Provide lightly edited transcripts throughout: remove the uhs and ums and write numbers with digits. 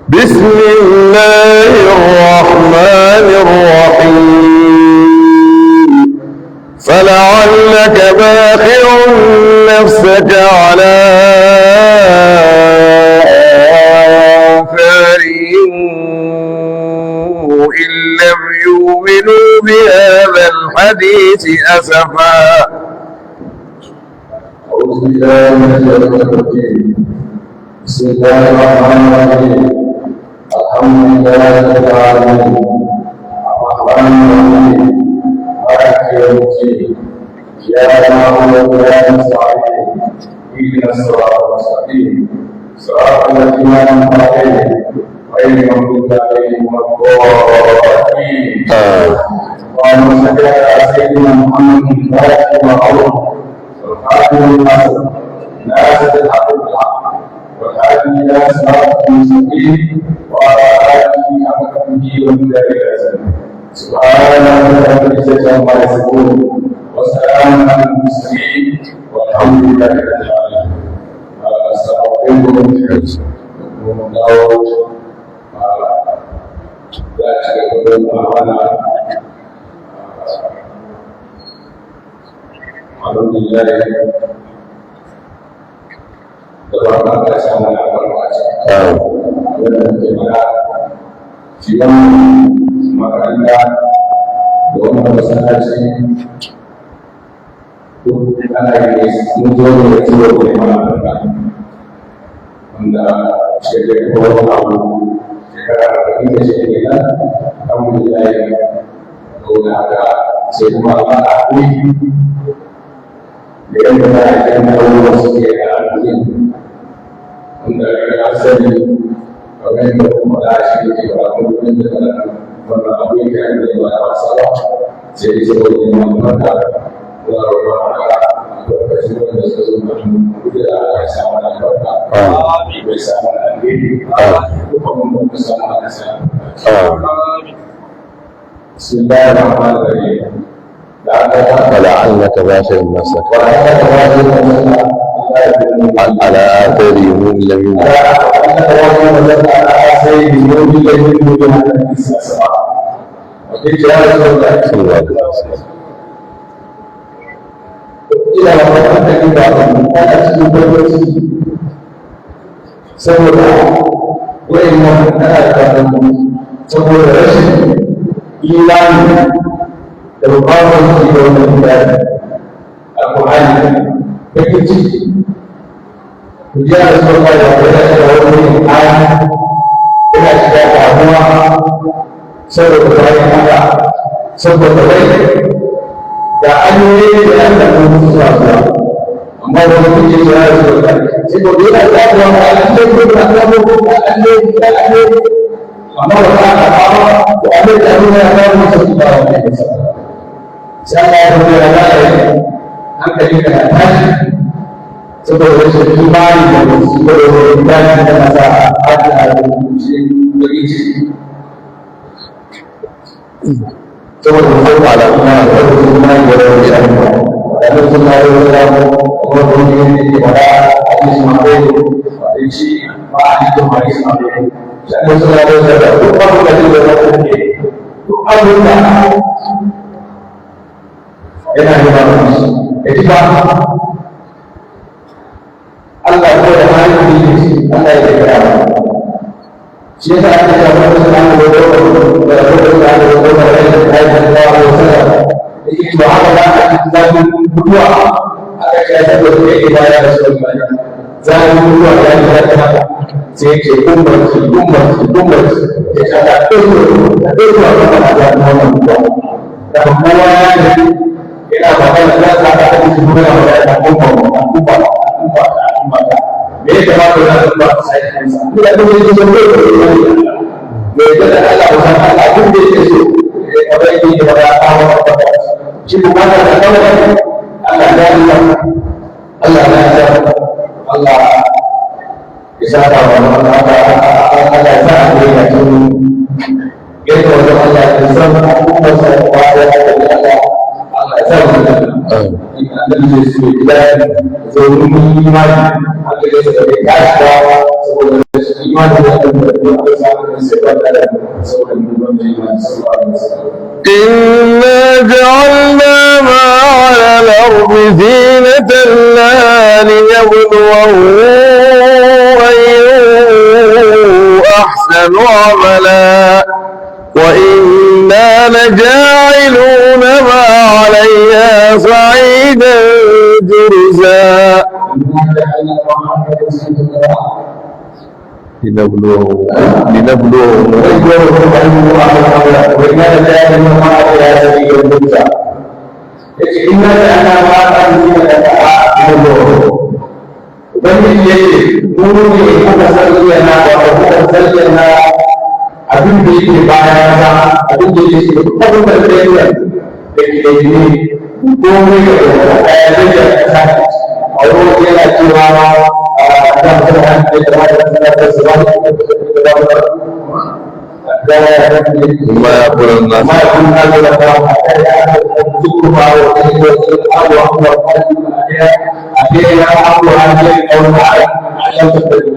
بسم الله الرحمن الرحيم فلعلك باخع نفسك على آثارهم إن لم يؤمنوا بهذا الحديث أسفا. أعوذ بالله من الشيطان الرجيم. بسم الله الرحمن الرحيم. الحمد لله رب العالمين الرحمن الرحيم مالك يوم الدين إياك نعبد وإياك نستعين اهدنا الصراط المستقيم صراط الذين أنعمت عليهم غير المغضوب عليهم ولا الضالين. اللهم صل على سيدنا محمد الفاتح والخاتم والخاتم لما سبق ناصر الحق بالحق والهادي إلى صراط المستقيم وعلى آله حق قدره ومقداره العظيم. سبحان ربك رب العزة عما يصفون وسلام على المرسلين والحمد لله رب العالمين. السلام عليكم ورحمة الله وبركاته. Alhamdulillah dalam sama berbaca bagaimana jika makanya dalam bersaksi bukan lagi muncul bagaimana anda sebagai orang sekarang ini sebenarnya alhamdulillah sudah ada semua ahli dengan keadaan Allah sekian untuk asal orang berkomunikasi dengan orang dengan menabungkan dengan masalah jadi sebagai mereka lalu mereka berkesimpulan sesuatu tidak sama dengan bersama diri untuk bersama bersama. Bismillahirrahmanirrahim. فلعلك باخع نفسك على آثارهم إن لم يؤمنوا. Terutama di dalam Al-Quran kecil. Dia sebagai orang yang ayat tidak sebagai semua sebagai ada sebagai dan ini yang terus mau begitu saja sebagai dia ada orang yang berada saya berjalan angka ini dengan baik sebagai seiman dan sebagai dan masa ada begitu sebagai pada seiman dan dan sebagai orang ini pada hadis mati isi itu hadis mati saya selalu ada upah dari orang ini upah enak bagus. Jadi Allah berfirman di Allah berfirman. Siapa yang sedang berdoa itu adalah dan berdoa agar kita boleh ibadah Rasulullah. Jangan berdoa yang berkata jadi umat kita itu adalah dan kita bahkan tidak akan disebutkan oleh kumpulan. Ini cuma benar-benar saya tidak boleh disebut. Mereka adalah usaha lagu di situ. Orang ini kepada Allah. Jika mana ada Allah bisa tahu Allah saat dia itu itu Allah bisa Allah Anda bisa dan zoom ini akhirnya sebagai kata imani da Allah da samun sai ba da sauran dubban imani sallallahu alaihi wasallam. إنا جعلنا ما على الأرض زينة لها ليبلوهم أيهم أحسن عملا وإنا لجاعلون ما عليها صعيدا جرزا لنبلوهم Ubangiji ya ce, mu ne kuka zayyana kuka zayyana abin da yake bayan sa, abin da yake duk abin da zai yi da ke yi komai da ɗaya zai da kasa a wurin yana cewa da mutum an ce da wata suna da su wani ما يقول الناس ما يكون هذا الأمر ذكرها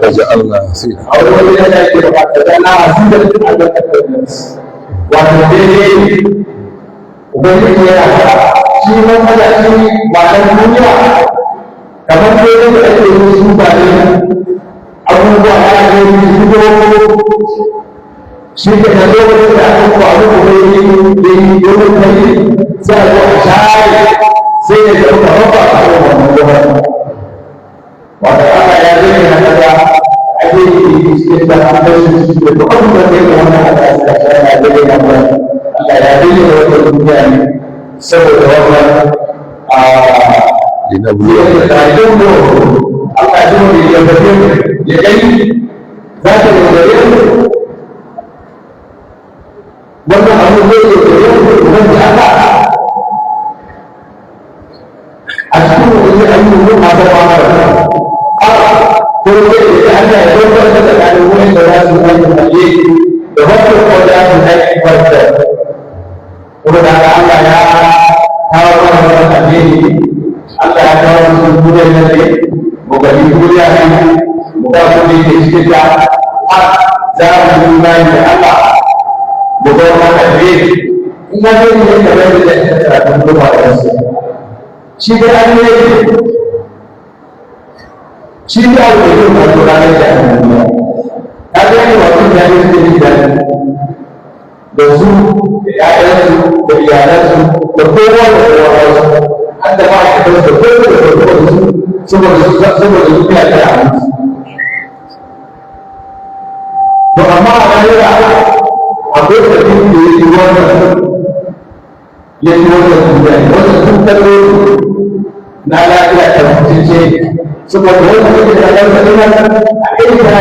فجعلنا سيرا shi ke da lokacin da aka faru da yi domin kai sai a zo a share sai ya zama kamar ba a kan wannan gwamnati wanda aka ya zai na kaza ake yi cikin da an bar shi da duk abin da zai ga wannan aka yi da share ya zai na ba Allah ya zai da wannan duniya ne saboda wannan لنبلوهم da yin mu Allah ya zai ya gabe ya gani za ta yi da yin wannan abu zai yi da yau wanda aka a cikin wani ayyukan masu fara a ko zai yi da Allah ya zauka da tsakanin wani da za su wani maje da wata ko da su haiki farko kuma da Allah ya kawo mana wani alheri Allah ya kawo musu duniyar nan ne mu gani duniya ne mu ga kuma yake cikin ta za mu yi bayan da Allah bukan makhluk. Ina ini yang terjadi di dalam rumah manusia. Jika ini, jika itu berjalan dalam dunia, ada yang waktu dari sini dan dosu, ada berjalan berkuat ada macam berkuat semua dunia ada. Beramal adalah akwai da duk da ya yi wannan duniya wannan duk kallo na lafiya ta mutunce saboda wanda yake da ɗan duniya a kai ta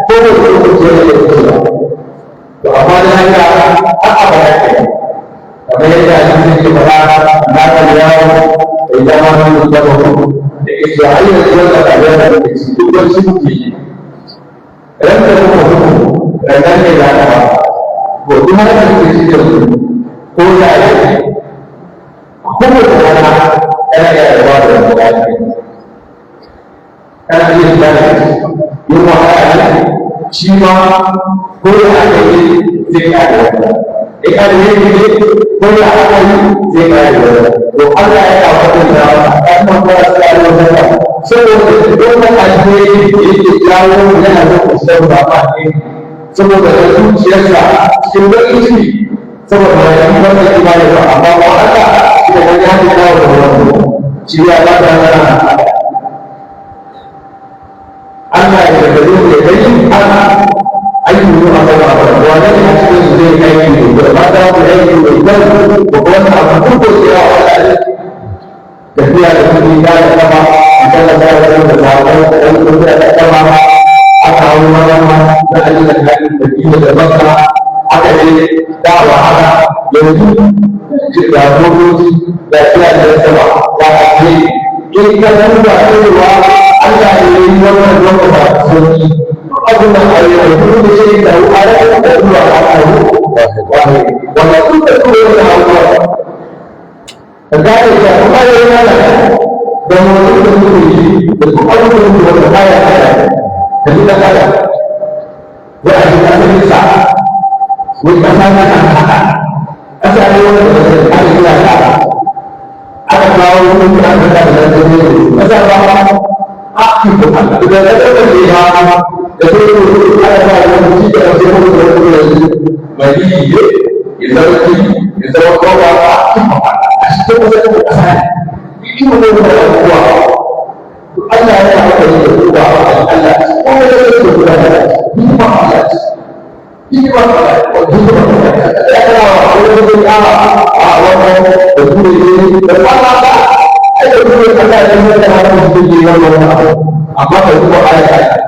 ko da lokaci ya yi kusa to amma da haka haka ba ya kai kamar yadda a cikin ke faɗa na kan yawo da ita ma nan da ba da ke cewa ayyukan wanda ba ya da ke cikin duk wani shi ke ran da kuma hukumu rannan ne za ta ba ko kuma da ke cikin ko da yake kuma da rana yana da ba da mutane kana iya gane yin wahala shi ma ko da aka yi zai kare wanda in an yi ne ko da aka yi zai kare wanda to Allah ya kawo da rawa ya kuma ba su kare wanda saboda wannan alheri da yake jawo yana da kusa da ba ne saboda da zuciyarsa cikin baƙin ciki saboda ya yi wannan ibada ba amma ba haka shi da wani haka kawo da wani shi ya ba da rana Allah ya da zai ya gani ana ayyuka a kan abu wanda ne a cikin su zai aiki da ba da wani aiki da idan ko wani abu ko ya wala tafiya da kuma ya da kama a kan da ya da zaɓen da kuma da kama aka hau magana da ajiyar halin da biyu da baka aka ne dawa haka yanzu da motoci da fiya da sama da ake in ka duba cewa Allah ya yi wannan wanda ba sauki abin da a yi da kuma da shi da a yi da kuma a kawo wanda duk da kuma yana hauwa ka gane da kuma ya yi mana da mutum da kuma yi da kuma abin da kuma da kaya kaya da duka kaya bisa wani kasa na kan haka kasa ne wanda da zai aka gina ta aka kawo wani da aka da da zai kasa ba a cikin Allah idan ka dauka ne ha da sai aka ba wani ci da sai ko da ko da mai yi ya zauki ya zama kowa a cikin Allah a cikin wata kasa ne shi ne da kowa Allah ya haka ne da kowa Allah ko da sai ko da ni ma Allah ini masalah, itu masalah. Kalau orang awam betul ini bermasalah, ada betul ada yang harus dilakukan. Apa itu ayat?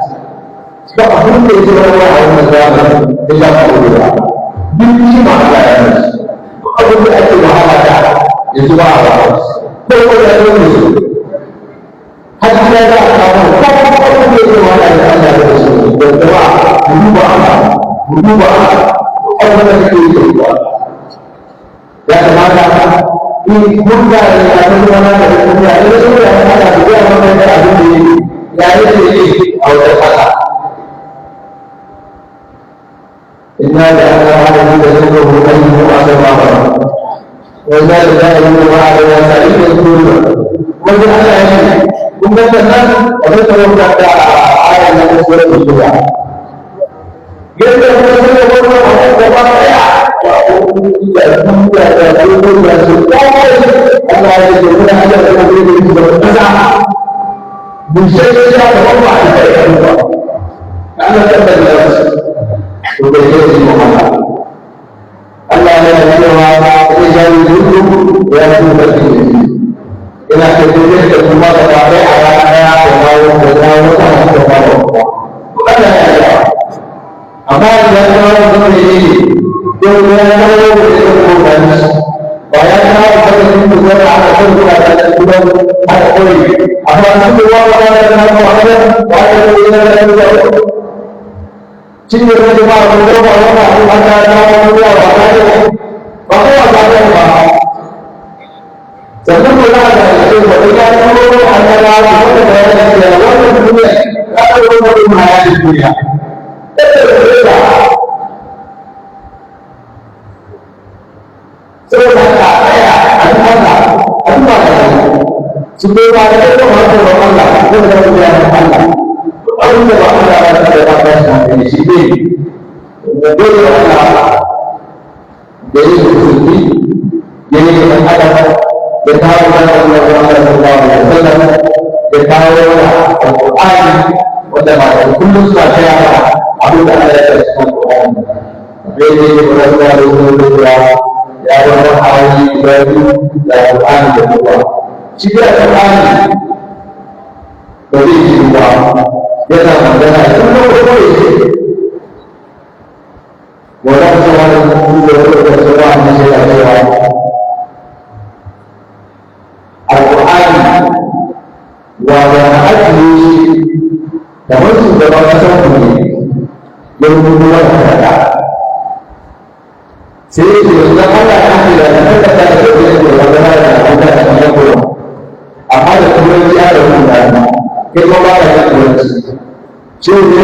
Sebab apa itu orang awam negara tidak boleh. Ini masalah. Apa itu masalah? Itu apa? Boleh itu. Hanya ada apa itu masalah itu. Berdoa, berubah orang yang itu yang mana ini bukan yang mana itu sudah ada juga mereka ada di yang ini awal kata inna lillahi wa inna ilaihi raji'un wajah dari Allah yang sahih itu wajah Allah ini bukan tentang apa kalau kata ayat yang sudah disebut kita berdoa kepada Allah tidak mudah dan mudah supaya Allah itu benar-benar memberi keberkatan. Bisa saja berubah dari Allah. Karena terbenar sudah jadi Muhammad. Allah yang berdoa terjadi dulu yang berarti. Kita kemudian semua kepada ayat-ayat yang berdoa bukan hanya apa yang orang ini yang orang itu bukan bayangkan kalau itu bukan ada bukan ada bukan ada koi apa itu orang yang ada itu ciri cuma orang ada sebelum kita ada itu bagaimana ada dunia sebab saya ada sebelum ada itu harus Allah itu adalah Allah Allah ada di sini jadi Allah jadi seperti jadi ada bertahu Allah Subhanahu wa taala bertahu Al-Quran pada kullu sahaja Abu Ta'ala Al-Quran jadi berdoa ya Allah hari bagi Al-Quran berdoa jika Al-Quran beri jiwa dia tak mendengar semua boleh walau seorang masih ada Al-Quran wajah hadis namun sudah banyak ini yang membuat mereka sehingga Allah yang tidak terkata itu adalah apa yang kemudian ada undang kekuatan yang kemudian sehingga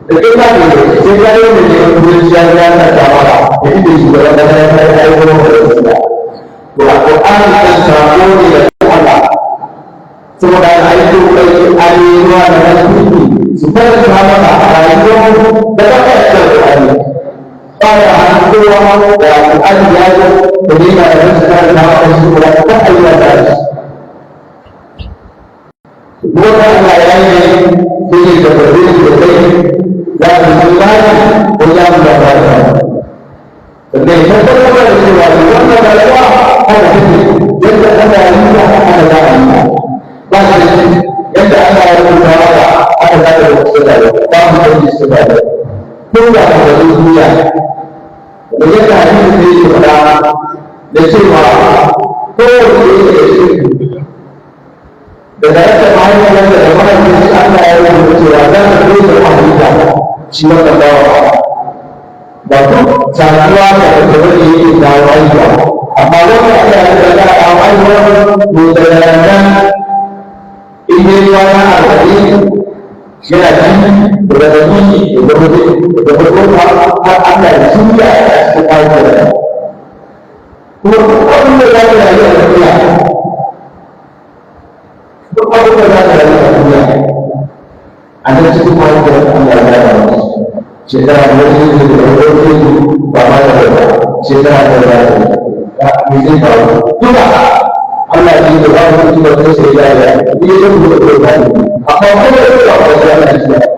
ketika kemudian yang terjawab ini juga ada Al-Quran dan selalu tidak Allah sementara itu aliran dan tinggi supaya selama itu dapat Al-Quran pada hantu dan Al-Quran beriman dan sekarang dapat disebutkan Al-Quran bukan yang ini berdiri dan semuanya punya mendapatkan dan setelah itu ada yadda Allah ya nuna aka da Allah ba shi yadda Allah ya nuna aka da ba mu da su da ko da da duniya da yadda hadisi ne ke fada da cewa ko da yadda bayan da mahaifi Allah ya nuna cewa za ka zo da hadisa shi wannan bawa ba to sanuwa da wani yake dawo aiki amma wanda aka yi da a haihuwar mutane ini wana arba'in yana ji da radadi da gaba har Allah ya shirya a cikin kayan da kuma duk abin da za ka rayu a duniya duk abin da za ka rayu a duniya a nan cikin kayan da Allah ya raya wa shekara da wani ne da wani ba ma da wata shekara da wata me zai faru duka Allah ya yi da ba mu da wata sai ya yi ni ya yi da wata amma kuma da wata ba da Allah ya yi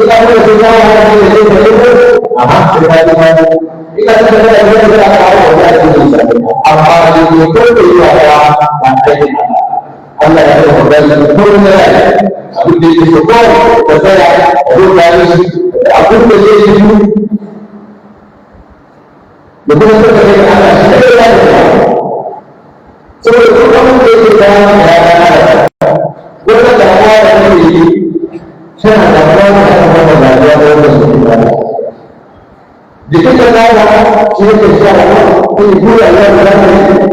ina da sai ya yi da amma sai ka ji ma ina da da ya yi da aka hawo da shi amma ne ko da yi wa ba kai Allah ya yi da kullum da abin da yake so da tsaya da rubuta shi abin da zai yi da kuma da kai Allah shi da ya yi saboda duk abin da yake da ya wanda da ya yi tana da wani da kuma da ya yi da su da jikin da ya shi ne ke shawo ko yi kula da ya yi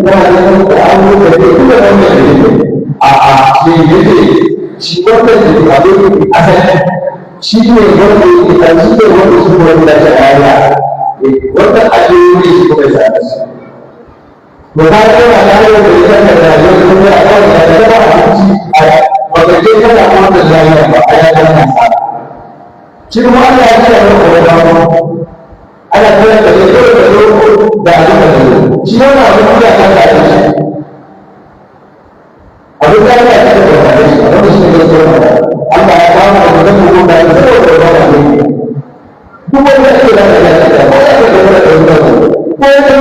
da an yi da ke kula da wanda ya yi a shi yake shi wanda ke da abin asali shi ne wanda yake da shi ne wanda su wanda ta aya wanda ajiyoyi shi kuma ya sa to ka ga ba da yau da yake da rayuwar duniya a kan da ta ba abinci a bakaje kana wannan rayuwa ba a yana nan sa shi kuma Allah ya ce wa da ana kira da yau da abin da shi yana abin da ka da shi abin da ya ce da shi abin da shi ne so Allah ya ba mu da mu da shi da wannan duk wanda ke da ya ce da ko ya ce da ko ya ce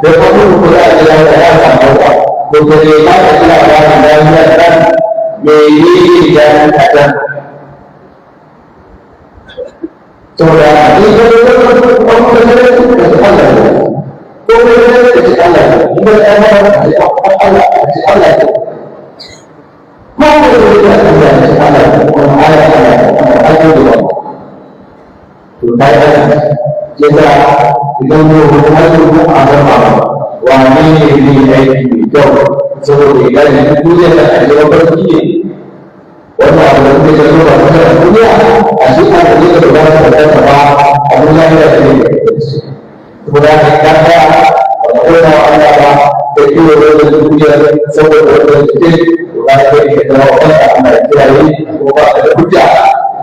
da kuma kula da ya samu ko da ya ba da labarin da ya san me yi da kada to da ni ko da Allah ko da Allah in da Allah Allah ko yasa idan mu rubuta a gaba wane ne ne aiki mai kyau saboda idan duniya da ake mafarki ne wanda abu da kuke kallo ba kuma da duniya a shi ka da zai da ba ta da ba abin da ya ce saboda ka kaya a kowa Allah ba da kiwo da duniya saboda wanda ke ba ta da da wanda Allah ya kiyaye ko ba da hujja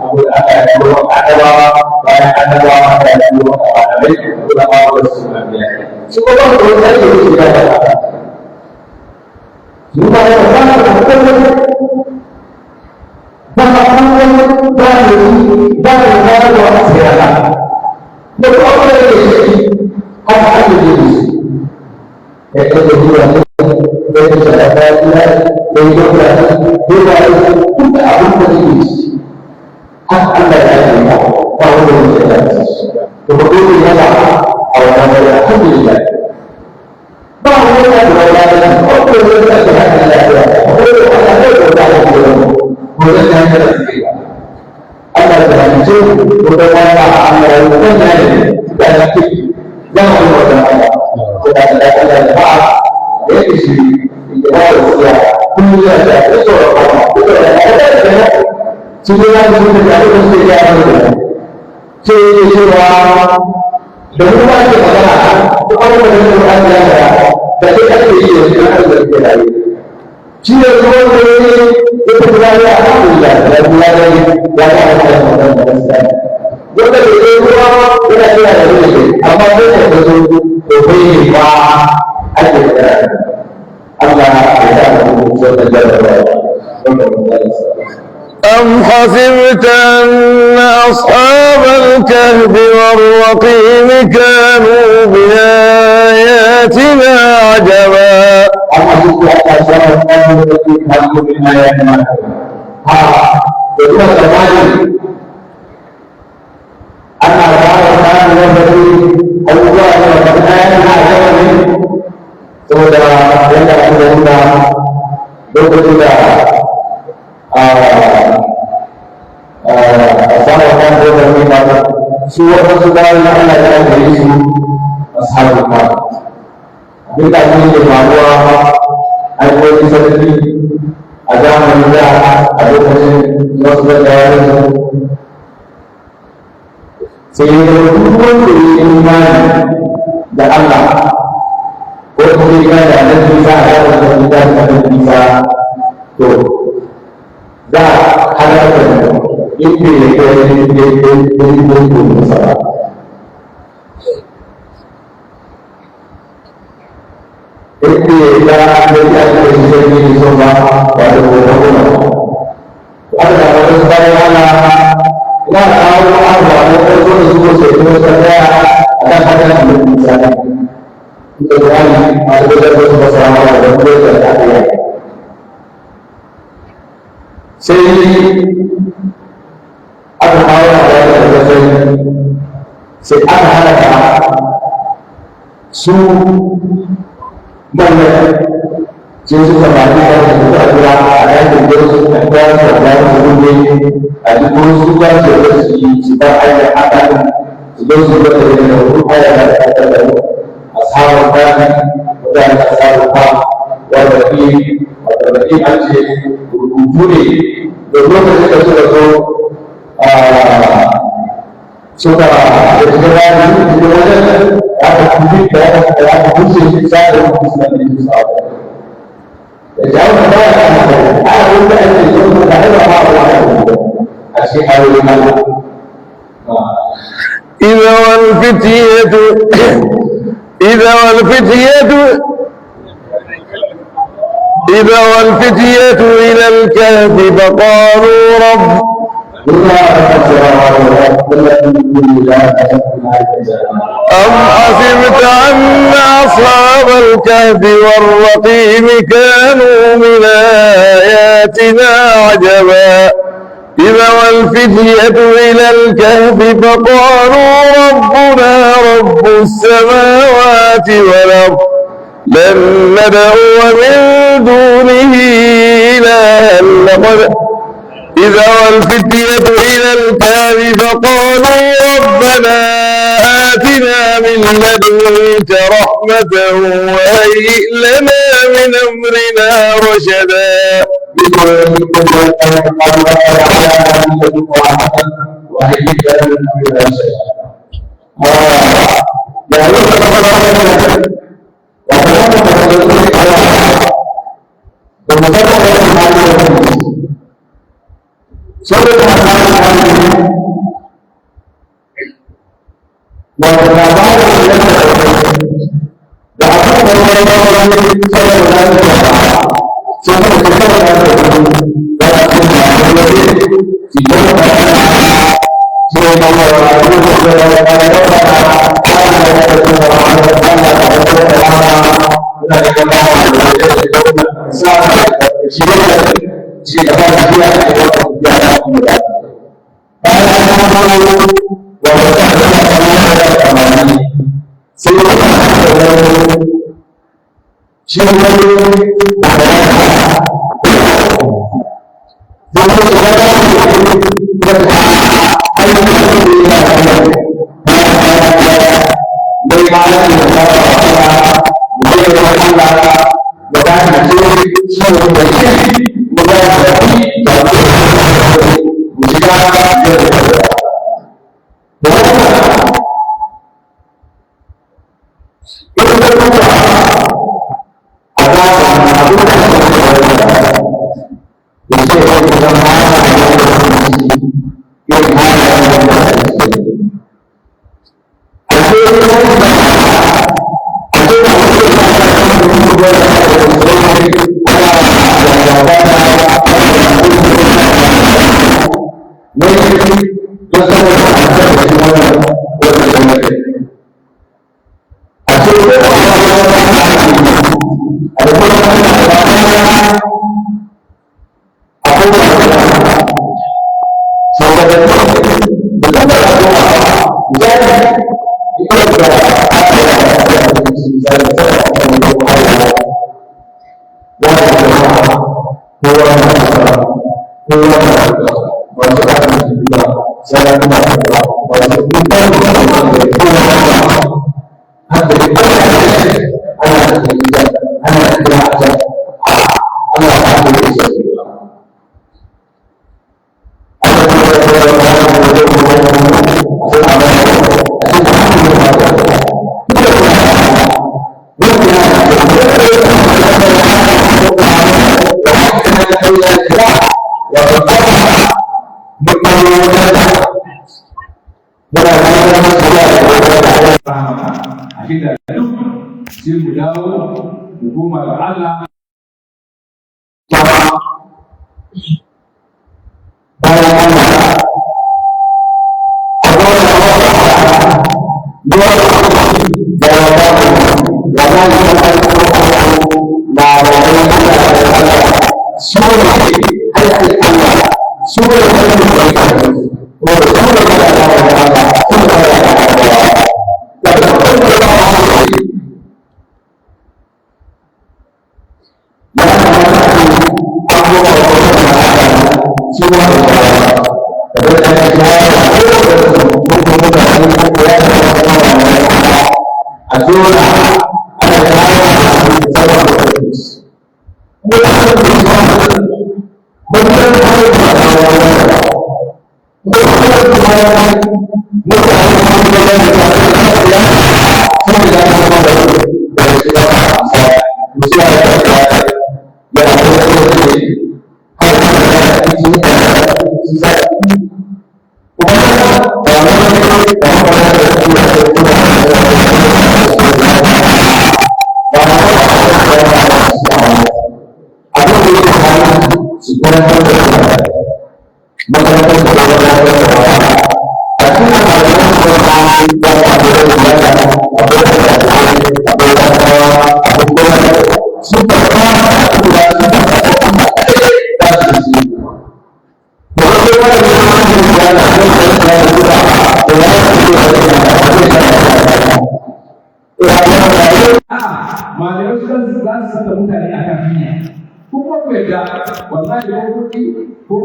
saboda aka yi ruwan annabawa bayan annabawa aka yi ruwan malamai kuma ba wa su annabiya su kuma ba su wani da yake da haka su ba da ba da kuma ba da kuma ba da wa sirata da kuma da yake haka ake yi ya ce da ruwa da ya ce da ta yi da ya yi da ya yi da abin da yake hak anda yang ada, kalau belum jelas, kemudian dia awalnya alhamdulillah. Bahawa dia berada oh belum jelas ada, belum ada kemudian yang terjadi. Anda berhasil beberapa anda lakukan dan nanti jangan lupa anda sudah ada doa dari sini kita harus kemudian itu ada sebenarnya sudah ada kesediaan cewa dengan kita berada orang berada jadi ada yang ada berada jika orang ini itu berada alhamdulillah dan berada yang ada jika itu berada apa yang betul lebih ada Allah أم حسبت أن أصحاب الكهف والرقيم كانوا بآياتنا عجبا أم حسبت أن أصحاب الكهف كانوا بآياتنا suara saudara yang ada dalam Yesus asal kita. Kita ini bahwa ada seperti ada manusia, ada wasu da bayanin sai da duk wanda ya yi imani da Allah ko kuma ya da annabi Isa a yawon da ya da annabi Isa to za a halaka da inda ya kai ya musara inda ya ake shi zai yi son ba da kuma aka da wani bayan ana ina da kawo abuwa na farko da zuwa sai kuma sa daya a kan hanyar da mutum misali ita da wani masu da wasu masarawa da kuma da tafiya sai aka kawo a bayan da sai aka halaka su manyan sai suka ba ni da suka tura a yakin da su ka ta da su gobe a duk wasu ba su da su yi su ba ayyuka akan su zo su ga da wasu ayyuka da ashabu bani mutane ashabu ba wanda ke wanda da an ce rubutu ne da lokacin da suka zo suka da cikin rani cikin wajen aka kuma da aka kusa shi sa da kusa da su sa jauh dari aku dari itu dari apa asyik hari malam. إذا والفتية إلى الكهف فقالوا رب أم حسبت أن أصحاب الكهف والرقيم كانوا من آياتنا عجبا إذا والفتية إلى الكهف فقالوا ربنا رب السماوات والأرض لن ندعو من دونه إلها لقد إذا والفتية إلى الكهف فقالوا ربنا آتنا من لدنك رحمة وهيئ لنا من أمرنا رشدا Akhirnya duk sai mu dawo mu koma ga Allah. Malamai za su saka mutane a kan hanya, kuma ku yadda wallahi ko kuɗi ko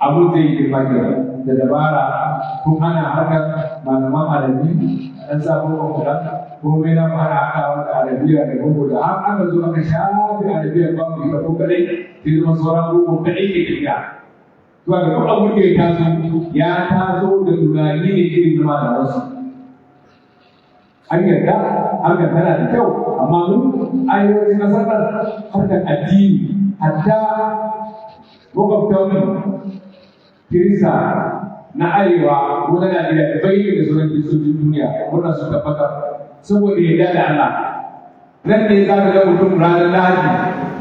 abu zai girma da dabara ko ana harkar malaman arabi an samu kwakwaran ko mai na fara haɗawa da arabiya da gugu da har aka zo aka shafi arabiya ba mu ita ko kadai sai zama sauran gugu kadai ke tafiya to ga duk abun da ya taso da tunani ne irin zama da wasu an yarda harkar tana da kyau amma mun ayyukan nasarar harkar addini hatta makwabtan Kirista na arewa ko na Najeriya da bayyana da sauran kiristocin duniya murna su tabbatar saboda ya da Allah nan ne za ka ga mutum ranar Lahadi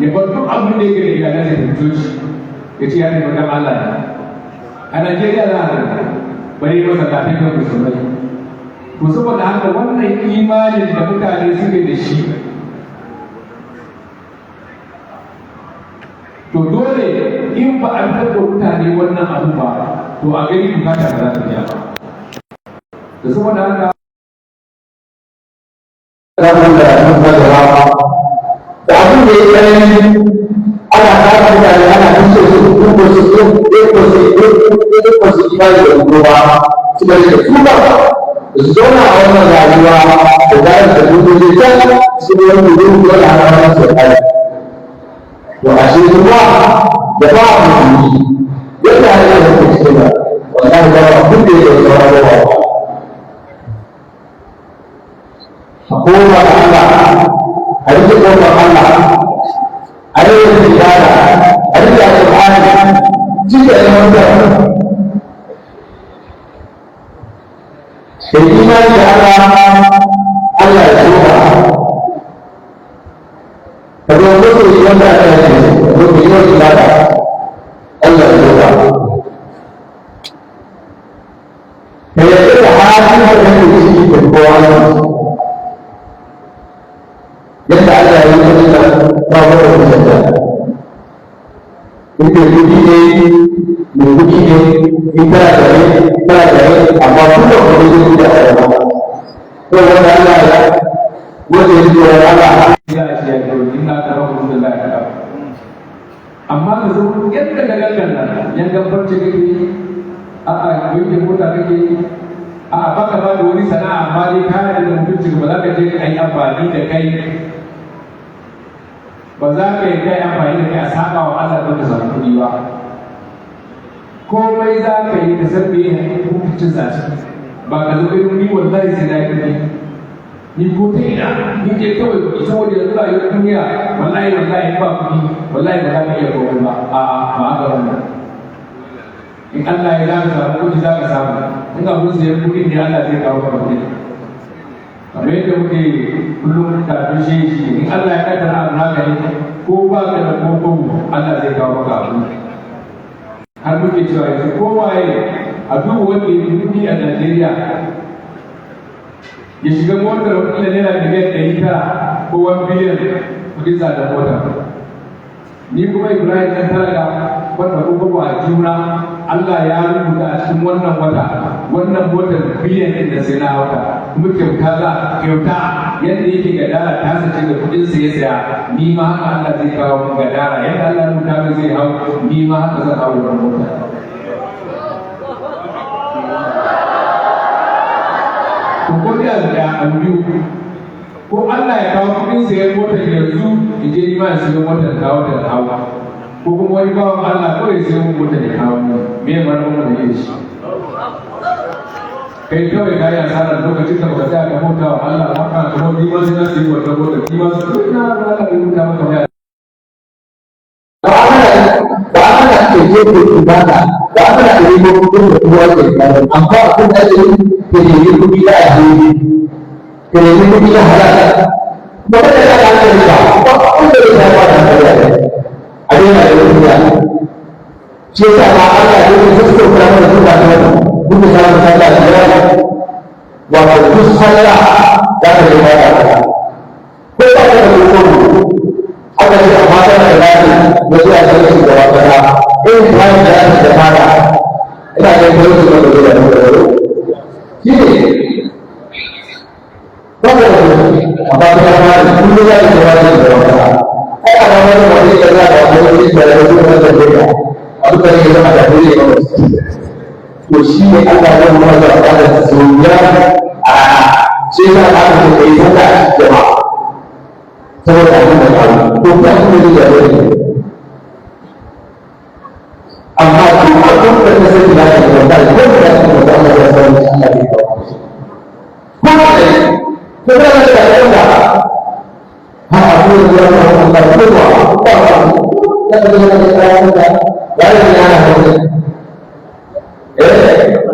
ya bar duk abin da yake da iyalansa da coci ya ce ya ne wajen Allah ne a Najeriya za a bari masa kafin kan musulmai to saboda haka wannan imanin da mutane suke da shi to dole in ba a fitar da mutane wannan abu ba to a gani bukata ba za ta biya ba da saboda haka da abin da ya tsanani ana kama mutane ana kashe su ko su imani da kuma ba su bari da su ba su zauna a wannan rayuwa da zarar da dubobi can su ne wani dubu da ana wani su kai to a shi kuma da ba a musulmi yadda ya yi da kuke ba wallahi ba abin da ya yi sauran ba a koma da Allah a rike koma Allah a rike ibada a rike alƙur'ani cike da wanda da imani da Allah ya tsoka ka zo mutu yi wanda aka yi ka zo yi wanda ibada Allah ya tsoka ka yarda da halin da kake ciki da kowa yadda Allah ya yi wani da ba wata kusanta in mai kudi ne mai kudi ne in tana da rai amma kuma kudi ne da a yaba ko wanda Allah ya wanda ya zuwa Allah ya ce ya ce in na kama mutum da lafiya amma ka zo yadda ka gangan nan yan gabar ce kake a'a yanke mota kake a'a baka ba da wani sana'a amma dai kaya da mutunci ba za ka je ka yi amfani da kai ba za ka yi kai amfani da kai a saba wa Allah don ka samu kuɗi ba komai za ka yi ka san me hukuncin zaci ba ka zo kai ni wallahi sai na yi kuɗi ni ko ta ina ni ke kawai saboda yanzu rayuwar duniya wallahi ba kuɗi wallahi ba za ka iya komai ba a'a ba haka wannan in Allah ya za ka samu kuɗi za ka samu in abun sayan kuɗi ne Allah zai kawo ka kuɗi kamar yadda muke kullum kafin shi in Allah ya kaddara abu haka ne ko ba ka da koko Allah zai kawo maka abu har muke cewa yanzu kowaye a duk wanda ya kuɗi a Najeriya ya shiga motar wakila naira miliyan 900 ko 1 biliyan kuɗin tsadar motar ni kuma Ibrahim ɗan talaga wanda kuma a juna Allah ya rubuta a cikin wannan wata wannan motar biliyan ɗin da sai na wata kuma kyauta yadda yake gadara ta sace da kuɗin sa ya saya ni ma haka Allah zai kawo mun gadara yadda Allah ya rubuta min zai hau ni ma haka zan kawo wannan motar to ko da biyu ko Allah ya kawo kuɗin sayar motar yanzu in je ni ma in sayo motar kawo da hawa ko kuma wani bawan Allah ko ya sayo motar da kawo me ya mara mun da yake shi kai kawai ka yi asarar lokacin da baka tsaya ka bauta wa Allah ba ka kuma ni ma sai na sayi wannan motar ni ma sai na Allah ya rubuta maka waya ba ana ke gefe ibada ba ana da yi kudin da kowa ke kare amma abin da ake yi ke yi kudi da addini ke yi kudi da halaka ba ka da ka da ba ba ko da ya ba da kare a dai na da ruwa shi yasa ma Allah ya yi fuskar da mana duka da duka da Allah ya yi wa duk sallah da ka yi ba da ko ba ka da kokoro aka ce amma tana da lafi da zuwa sarki da wata irin bayan da aka da fara ina da yin sarki da zuwa da wata shi ne ba da amma ta fara kullum za ta zama da wata ai a wani wani da za a wani da da zuwa da zuwa a duka ne zama da dole ba to shi ne Allah ya mu da da zuwa a sai za a aka kai sallah jama'a saboda abin da faru ko kuma abin da zai yaro ne amma duk abin da ta sani da shi wanda ko da shi wanda Allah ya sani Allah ya kawo shi ko da ko da da wanda ha abin da ya kawo Allah ko da ba da da da da da da da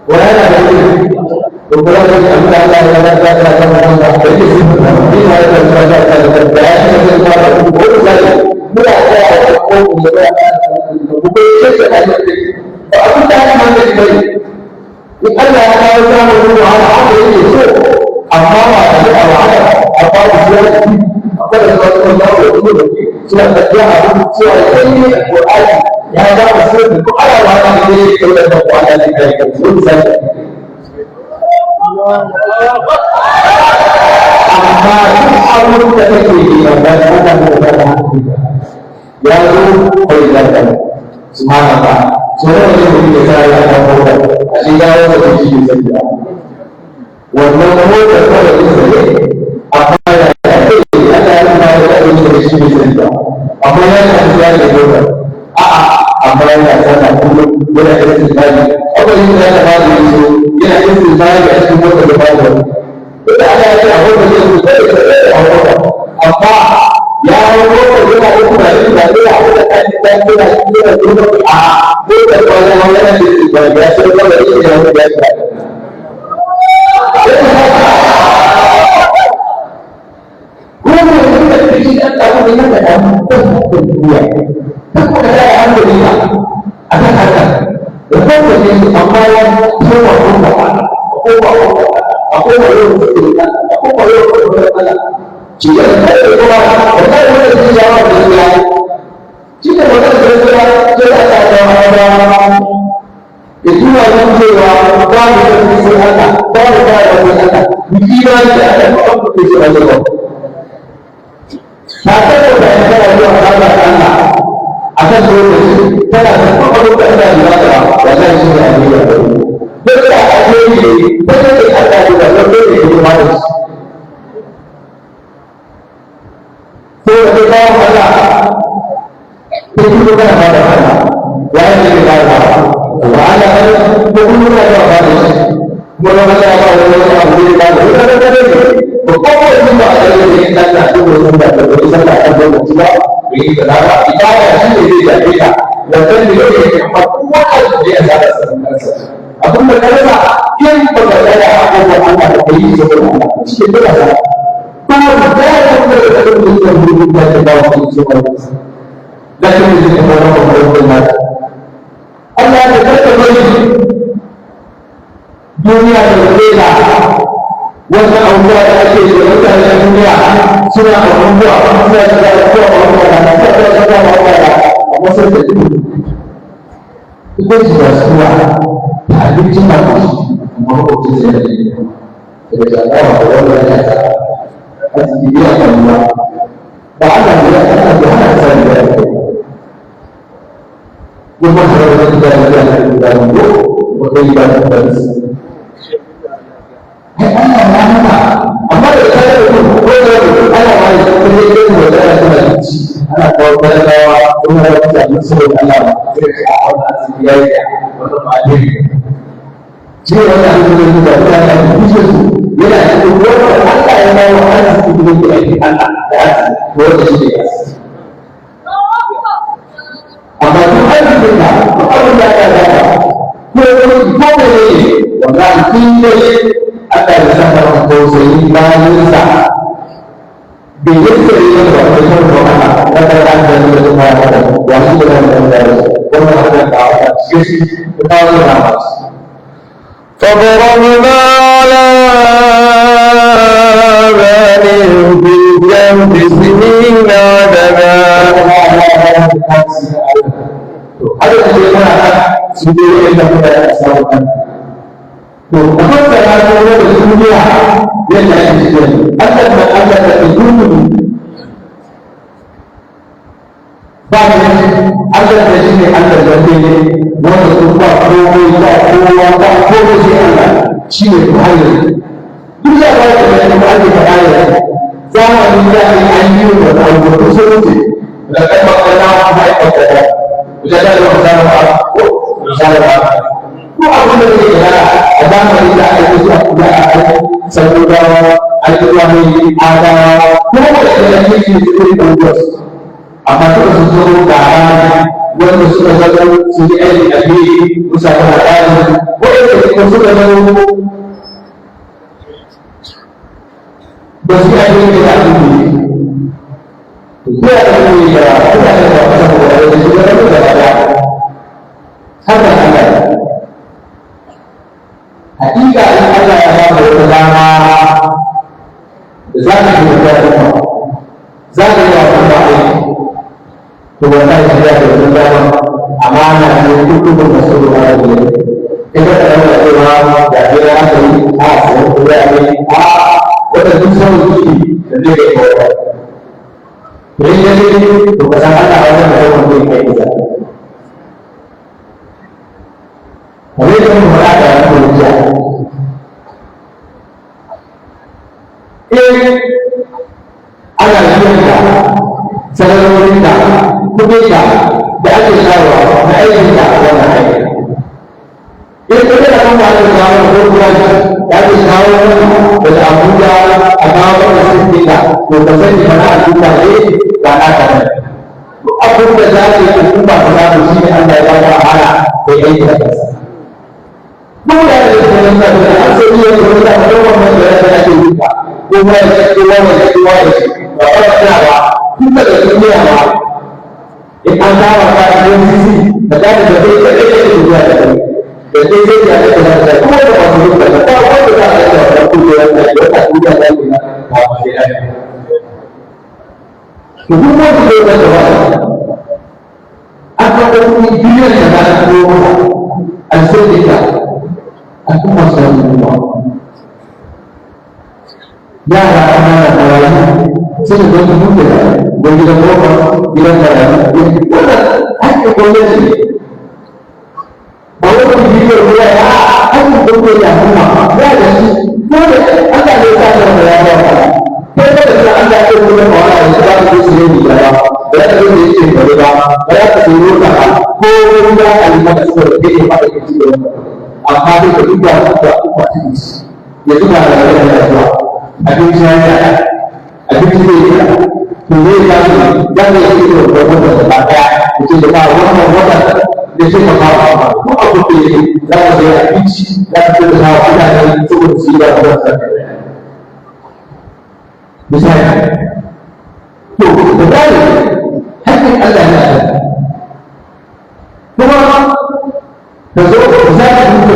wani yana da ilimi to kula da shi abin da Allah ya da da yake sun da ni ma da da ya ce da ba da ko da zai muna da ko mu da ko ce da ai to abin da ya mana da in Allah ya kawo ta mu ruwa haka yake so amma ba da wahala a ba su da akwai da wasu da ko suna tafiya a cikin cewa sai ne Qur'ani ya ba su da ko ala wa ne ke da Qur'ani da kai sun sai amma duk abin da kake yi ba da Allah ya zo kai da kai subhanallah sai wani mutum ya sa ya ta ko a shi ga wanda shi ne sai ya wannan ko da kawai da sai amma ya ce Allah ya ba da shi ne sai ya amma ya ce ya da gobe a'a amma ya sana kullum yana da tsari abin da ya ba da shi yana yin tsari a cikin wata da ba da ita ana yi a wata da su sai da wata amma ya wata yana da kuma yin da ya wata kan da ya da a ko da wani yana da tsari ya sai da ya ya ya فضربنا على آذانهم في الكهف سنين عددا shi ne muhayyar duk da ba da bayan da ake faɗa da zamanin da an yi wa da abubuwan sun wuce da kai makarata ma ba ya kwata da da da misali ba ko misali ba ko abin da ke da a zamanin da ake zuwa da ake saboda ake zuwa mai adawa ko da yake da yake da abubuwan amma duka sun zo da wanda suka zama su yi aiki a biyu musa ta haɗari wanda kuma suka zama ba su yi aiki da aiki ne ya da ne da kuma da wata saboda da su zama da bada haka haka hakika in Allah ya ba da wata dama da za ka yi da kuma za ka yi wa kuma aiki to wannan shi ya da wani dama amana ne duk da su da wani ne ita da wani cewa da ya ya yi a sai ko ya yi a wanda duk sauki da zai yi ko to in yayi to ka san Allah wannan da wannan ne kai da wani da mun fara da wannan jiya ana yin da sanarorin da kudin da ake shawarwa na aikin da wannan aiki in kuma da kuma ake shawarwa ko kuma da ake shawarwa da abuja a kawo da sun da to ka sani ba na al'umma ne ba na ka ne abin da za ka yi al'umma ba za ku shi ne Allah ya ba ka hana da aiki da kansa duk da ya ce nan da an sai yi wani da wannan da ya ake yi ka ko ma ya ce wannan da ya ce ba ba ba duka da duniya ba in an kama ka a cikin sisi da ta da zai da zai da zuwa da kai da zai zai ya da da kuma da ba su da ba wanda za ka da da ku da da ta duniya da ku na ba ba sai ai to duk wanda zai da da aka ko ni duniya da ta ko an sai da aku masuk rumah yara anak orang sudah berumur begitu berapa bilang saya mana aku boleh sih kalau begitu dia aku boleh yang rumah ya jadi boleh anda bisa berapa betul anda boleh orang yang sudah berusia di dalam berapa berusia berapa berapa seluruh tahun boleh kalimat seperti ini pada kecil apa itu tidak kuatis yaitu kalau ada dua ada saya ada saya boleh dan itu berapa itu juga orang di sini apa aku pilih dan saya pitch dan itu ada itu sudah berapa misalnya tuh betul hati Allah ada betul saya itu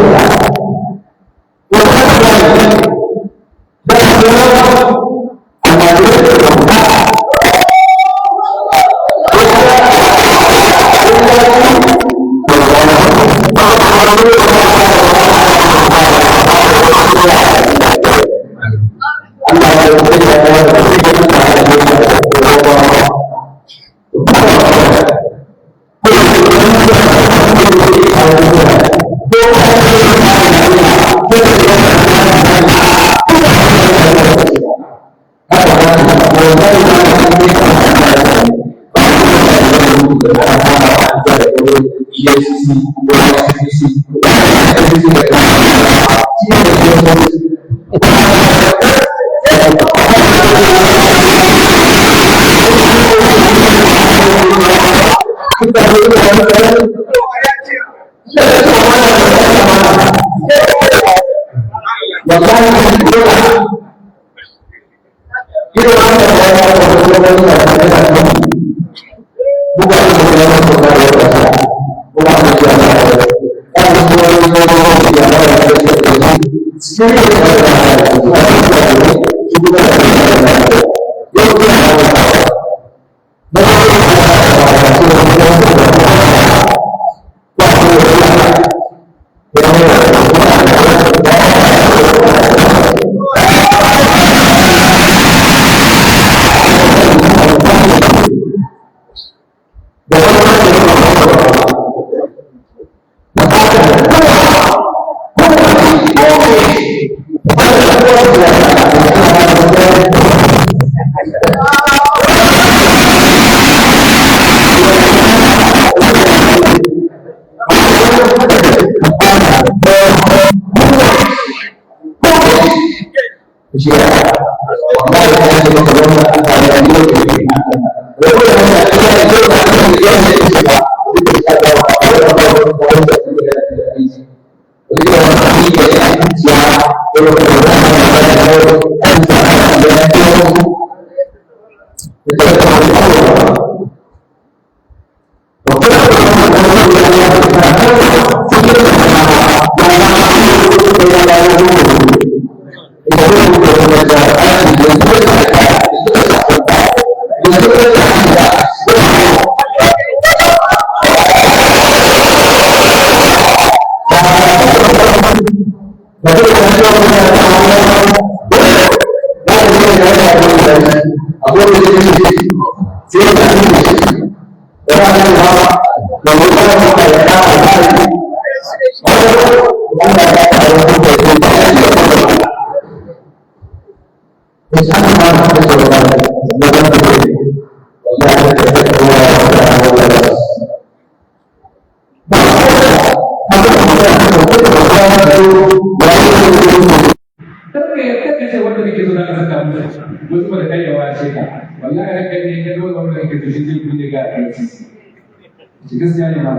gaskiya ne ba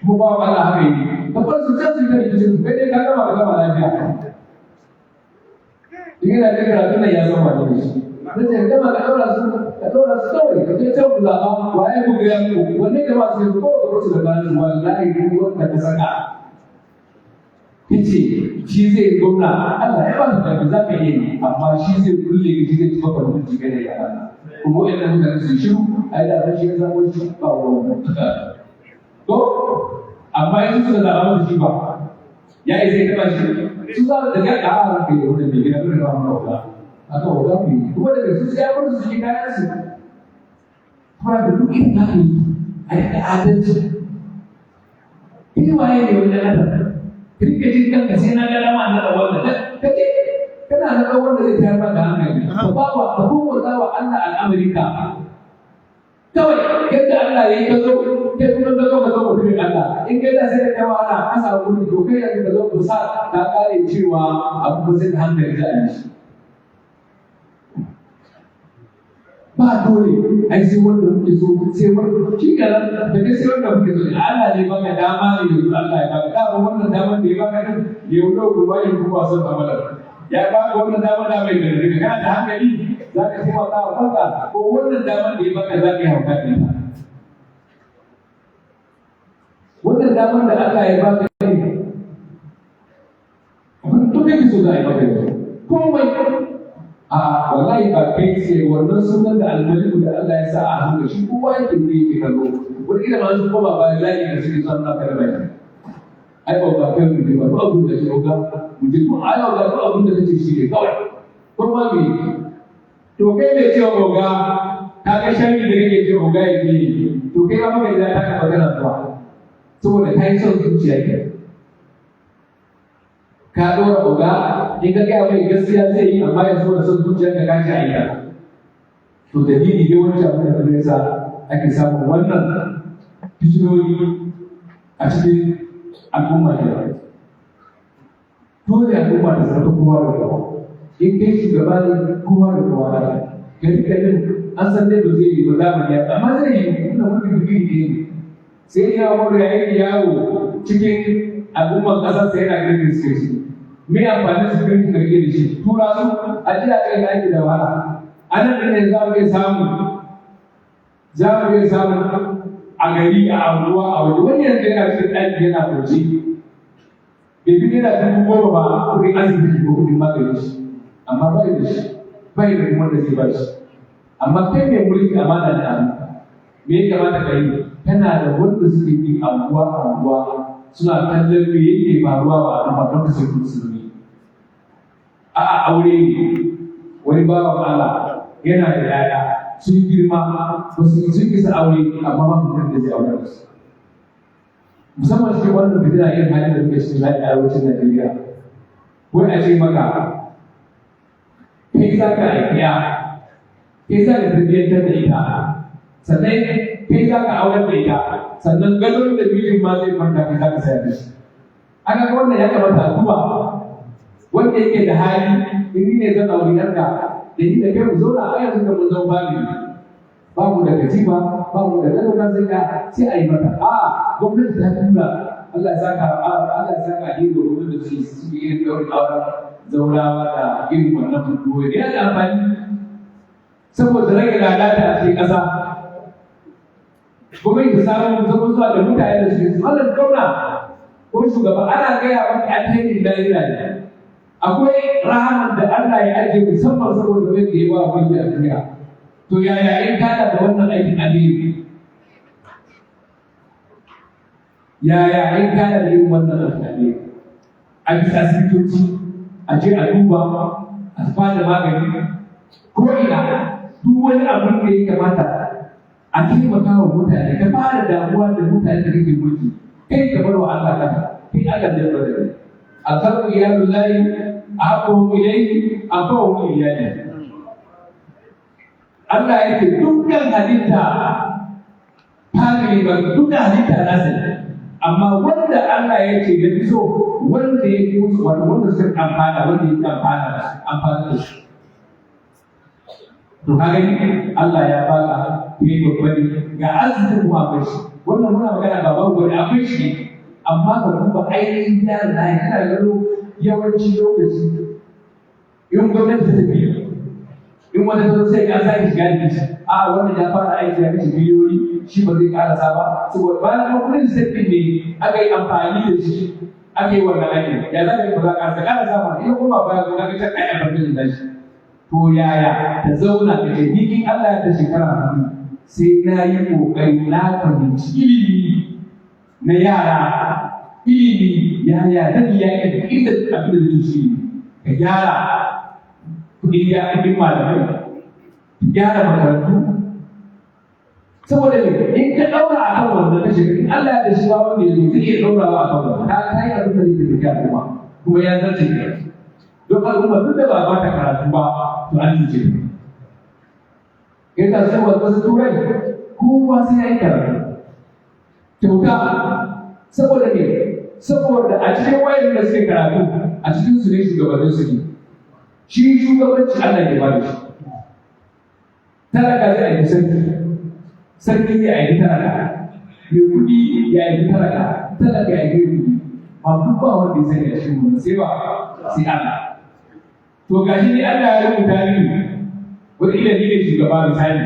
kuma ba wa Allah haka yi ta farsu can su yi ta su kai dai ka gama ka gama lafiya in yana da karatu nan ya zama ne shi na ce gama ka daura su kawai ka kai can ku zaɓa waye ku gaya ku wanne ka ba su yi kawai ka farsu da bayan wallahi duk wanda ka saka yace shi zai gwamna Allah ya ba su karfi za ka yi amma shi zai kulle ka shi zai ci maka mutunci kai da yara kuma wa'annan mutane su shiru ai da rashi ya zama shi ba wannan to amma yanzu suka zaɓa masa shi ba ya yi zai taɓa shi su za da ga a ranka yi wanda bai gina da ba mu kauka aka wuga mu yi kuma daga su sai ya bar su shi kayan su kuma da duk inda aka yi a yi da adalci waye ne wanda na da rike jin kanka sai na ga dama na da wanda kake kana da wanda zai tayar maka hankali ba ka kuma wa Allah al'amari ka kawai yadda Allah ya yi ka zo kai kuma ka zo mutumin Allah in kai da sai da kai wala an samu gudu to kai yanzu ka zo kusa ka kare cewa abu ba zai hankali da shi ba dole ai sai wanda muke so sai wanda shi kalan da kai sai wanda muke so Allah ne baka dama ne yanzu Allah ya baka dama wannan dama da ya baka din ya wuce ku ba yin kuwa son amalar ya baka wannan dama da mai da kana da hankali za ka taimaka wa kanka ko wannan damar da ya baka za ka yi hauka ne wannan damar da Allah ya baka ne abin duk yake so za a yi maka ne komai a wallahi ba kai ce wannan sunan da almaliku da Allah ya sa a hannu shi kowa yake ne yake kallo wani ila ma su koma ba layi da suke son na kada bai ai ba kai mu ba abin da shi ga mu ji ko ai ba abin da kace shi ne kawai kuma me to kai mai cewa oga ka ga sharri da kake ce oga yake to kai ma baka da ta ka magana zuwa saboda kai son zuciya ke ka dora oga in ka ga mai gaskiya zai yi amma yanzu da son zuciya ka kashi aika to dalili ne wani abin da zai sa ake samun wannan fitinoyi a cikin al'umma ke dole al'umma ta zama kowa da kowa in kai shugaba ne kowa da kowa da gari garin an san dai ba zai yi ba zamani ya amma zai yi kuna wani digiri ne sai ya wuri ya yi yawo cikin al'umman ƙasar sai yana ganin suke shi me amfani su ganin da ke da shi tura su a jiya kai aiki da wahala a nan ne za mu iya samu a gari a anguwa a waje wani yanzu yana cikin ɗaki yana kwanci bai fi yana dubu goma ba kuɗin asibiti ko kuɗin magani shi amma bai da shi bai da kuma da zai ba shi amma kai mai mulki amana da amana me ya kamata ka yi kana da wanda suke yi anguwa suna kallon me yake faruwa ba a nan don ka sai musulmi a'a aure ne wani bawan Allah yana da yaya sun girma ba su sun kisa aure amma ba mutum da zai aure su musamman shi wannan bidira irin halin da muke cikin lafiya a arewacin Najeriya wai a ce maka kai za ka aikiya kai za ka tarbiyyantar da ita sannan kai za ka aurar da ita sannan gadon da mijin ma zai kwanta kai za ka sayar da shi aka ga wannan ya kamata a duba wanda yake da hali in ni ne zan auri yarka da ni da kai mu zauna a yanzu da mun zama babu babu da katiba babu da gado kan sai a yi mata a gwamnati ta tura Allah ya saka a yi da gwamnati da su yi irin daurin aure zaurawa da irin wannan mutuwa yana da amfani saboda rage lalata a cikin ƙasa kuma ita samun zama zuwa da mutane da su wannan kauna ko shugaba ana gaya maka alherin lahira ne akwai rahamar da Allah ya ajiye musamman saboda wanda ya ba wani a duniya to yaya in kana da wannan aikin alheri yaya in kana da yin wannan aikin alheri a bisa asibitoci a je a duba a fada magani ko ina duk wani abin da ya kamata a taimaka wa mutane ka fara damuwa da mutane da kake mulki kai ka bar wa Allah kanka kai Allah zai bar da kai alfarqu iyalullahi ahabbu ilayhi ahabbu ilayhi Allah yake dukkan halitta family ba dukkan halitta nasa amma wanda Allah yake ya fi so wanda ya fi musu wanda suka amfana wanda ya amfana da shi to kaga Allah ya baka yi babbani ga arzikin kuma akwai shi wannan muna magana ba babu wani akwai shi amma ka duba ainihin yaran da ya kana gano yawanci lokaci in gwamnati ta tafi in wani ta sai ka sake shiga da shi a wannan ya fara aiki ya kashe biliyoyi shi ba zai karasa ba saboda bayan kuma kudin sabbin ne aka yi amfani da shi aka yi wannan aiki ya za ka yi ba za ka karasa ba ina kuma baya ko ka ta kai amfani da shi to yaya ta zauna ka ce ni in Allah ya ta shekara hudu sai na yi kokari na fahimci ilimi na yara ilimi yaya zan yi yaƙi da inda abin da zai shi ka gyara kuɗin malamai ka gyara makarantu saboda ne in ka ɗaura a kan wanda ka shiga in Allah ya ta shi ba wanda ya zo zai iya ɗaurawa a kan wanda ta yi abin da zai tafi kuma ya zarce ka don al'umma duk da ba ta karatu ba to an cuce ta yasa sai wasu turai kowa sai ya yi karatu kyauta saboda ne saboda a cikin wayar da suke karatu a cikin su ne shugabannin su ne shi shugabanci Allah ya bada shi talaka zai aiki sarki ya aiki talaka mai kuɗi ya aiki talaka talaka ya aiki kuɗi ba duk ba wanda ya sani a shi mun sai ba sai Allah to gashi ne Allah ya rubuta ni wani ila ni ne shugaba misali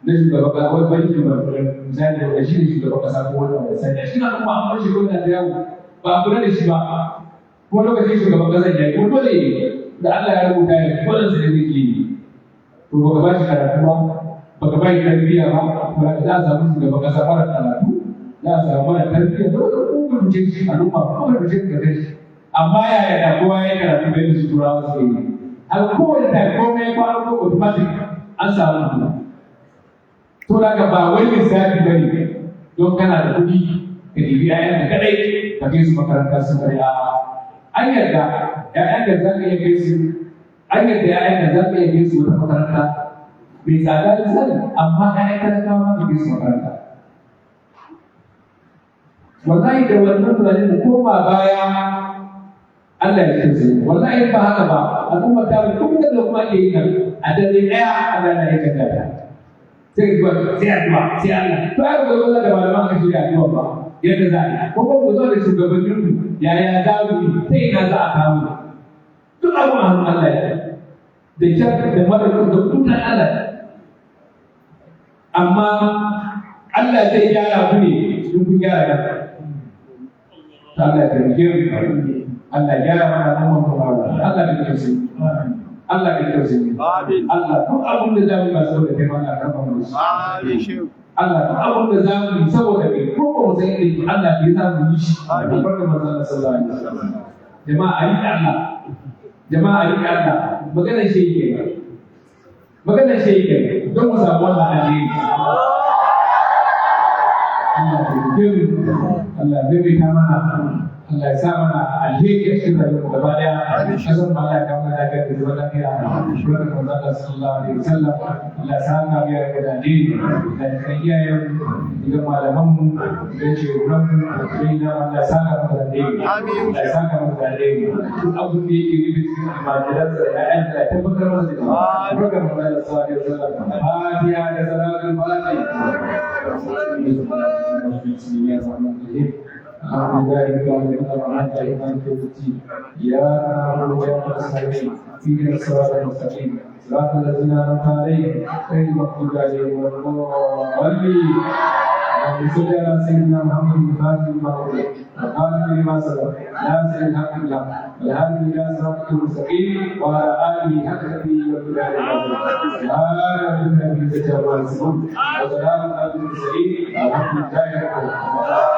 na shugaba ka wani bani shugaba misali da shi ne shugaba kasa ko wani wanda sani shi na kuma an shi gwamnati da yawo ba a kula da shi ba ko lokacin shugaban kasa ya yi ko dole da Allah ya rubuta ya dole sai da zai yi to baka ba shi karatu ba baka ba shi tarbiyya ba ba za a samu shugaban kasa mara karatu za a samu mara tarbiyya dole ko mutum shi al'umma ko mutum ka kai amma yaya da kowa ya karatu bai da su turawa su yi a kowane da komai kwano ko automatic an samu mutum to daga ba wai lissafi bane don kana da kuɗi ka ɗibi ƴaƴan da kaɗai ka kai su makaranta su bari a an yarda ƴaƴan da za ka iya kai su an yarda ƴaƴan da za ka iya kai su wata makaranta bai tsada da sani amma ƴaƴan talakawa ma ka kai su makaranta wallahi da wannan tunanin da koma baya Allah ya ce wallahi ba haka ba al'umma ta duk da kuma ke yi a dare ɗaya Allah na yake gaba sai addu'a sai Allah to ai ba zo da malaman aka shirya addu'a ba yadda za a yi ko ba zo da shugabannin mu yaya za mu yi sai ina za a kawo duk abu a hannun Allah ya da kyar da madadin da dukkan Allah amma Allah zai gyara ku ne in kun gyara kanka Allah ya taimake mu Allah ya gyara mana al'umma mu Allah ya tausayi Allah ya tausayi Allah duk abin da zamu yi saboda kai mana karfa mu Allah duk abin da zamu yi saboda kai ko ba mu san yadda Allah ya zamu yi shi barka manzon Allah sallallahu alaihi wasallam jama'a ayi Allah jama'a ayi Allah magana shi yake don mu samu wannan alheri Allah ya taimake mu Allah ya bai ta mana Allah ya sa mana alheri a cikin rayuwar mu gaba daya azan Allah ya kawo mana lafiya da zaman lafiya shugaban manzo Allah sallallahu alaihi wasallam Allah ya sa mana biya da dadi da kan iyayen da malaman mu da shugaban mu da Allah ya sa mana da dadi Allah ya sa mana da dadi duk abin da yake yi cikin imanin da ayyan da tabbatar mana da shugaban manzo Allah sallallahu alaihi wasallam hadiya da salatul fatiha الحمد لله رب العالمين الرحمن الرحيم مالك يوم الدين إياك نعبد وإياك نستعين اهدنا الصراط المستقيم صراط الذين أنعمت عليهم غير المغضوب عليهم ولا الضالين اللهم صل على سيدنا محمد الفاتح لما أغلق والخاتم لما سبق ناصر الحق بالحق والهادي إلى صراطك المستقيم وعلى آله حق تقديره ومقداره العظيم سبحان ربك رب العزة عما يصفون وسلام على المرسلين والحمد لله رب العالمين.